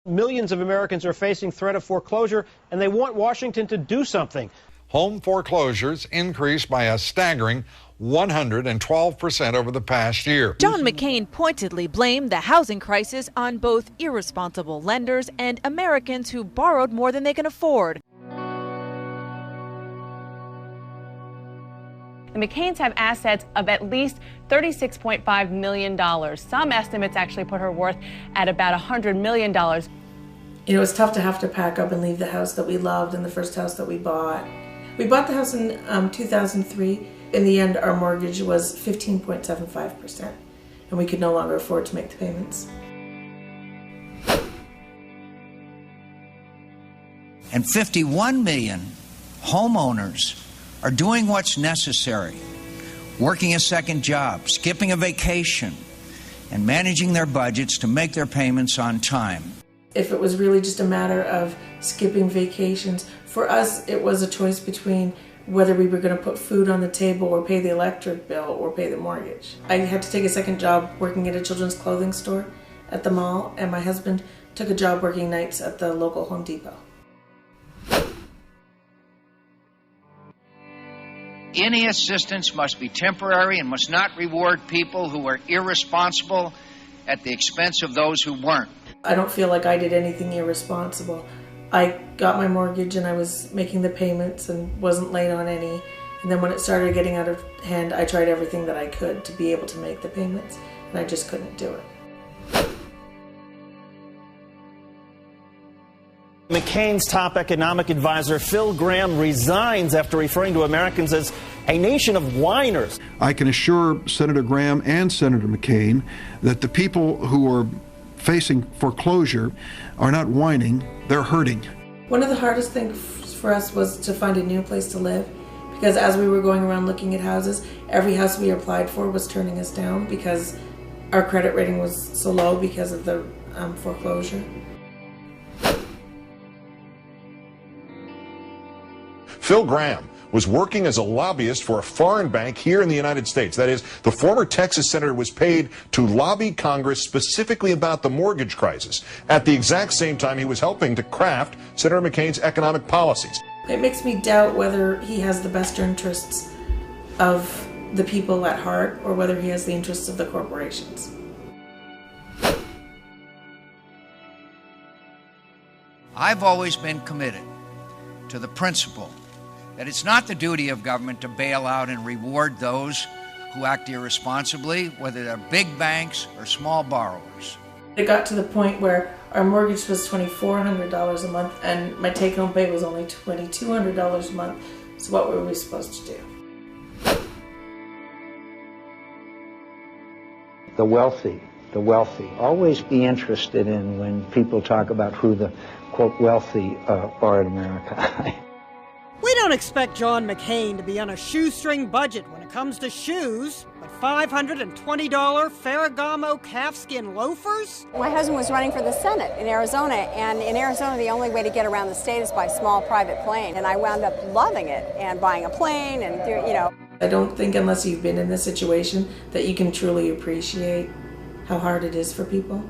Millions of Americans are facing threat of foreclosure, and they want Washington to do something. Home foreclosures increased by a staggering 112% over the past year. John McCain pointedly blamed the housing crisis on both irresponsible lenders and Americans who borrowed more than they can afford. The McCains have assets of at least $36.5 million. Some estimates actually put her worth at about $100 million. You know, it's tough to have to pack up and leave the house that we loved and the first house that we bought. We bought the house in 2003. In the end, our mortgage was 15.75%, and we could no longer afford to make the payments. And 51 million homeowners are doing what's necessary, working a second job, skipping a vacation, and managing their budgets to make their payments on time. If it was really just a matter of skipping vacations, for us it was a choice between whether we were going to put food on the table or pay the electric bill or pay the mortgage. I had to take a second job working at a children's clothing store at the mall, and my husband took a job working nights at the local Home Depot. Any assistance must be temporary and must not reward people who are irresponsible at the expense of those who weren't. I don't feel like I did anything irresponsible. I got my mortgage and I was making the payments and wasn't late on any. And then when it started getting out of hand, I tried everything that I could to be able to make the payments, and I just couldn't do it. McCain's top economic advisor, Phil Gramm, resigns after referring to Americans as a nation of whiners. I can assure Senator Gramm and Senator McCain that the people who are facing foreclosure are not whining, they're hurting. One of the hardest things for us was to find a new place to live, because as we were going around looking at houses, every house we applied for was turning us down because our credit rating was so low because of the foreclosure. Phil Gramm was working as a lobbyist for a foreign bank here in the United States. That is, the former Texas senator was paid to lobby Congress specifically about the mortgage crisis. At the exact same time, he was helping to craft Senator McCain's economic policies. It makes me doubt whether he has the best interests of the people at heart or whether he has the interests of the corporations. I've always been committed to the principle that it's not the duty of government to bail out and reward those who act irresponsibly, whether they're big banks or small borrowers. It got to the point where our mortgage was $2,400 a month and my take-home pay was only $2,200 a month. So what were we supposed to do? The wealthy. Always be interested in when people talk about who the, quote, wealthy are in America. We don't expect John McCain to be on a shoestring budget when it comes to shoes, but $520 Ferragamo calfskin loafers? My husband was running for the Senate in Arizona, and in Arizona the only way to get around the state is by small private plane, and I wound up loving it and buying a plane and, you know. I don't think unless you've been in this situation that you can truly appreciate how hard it is for people.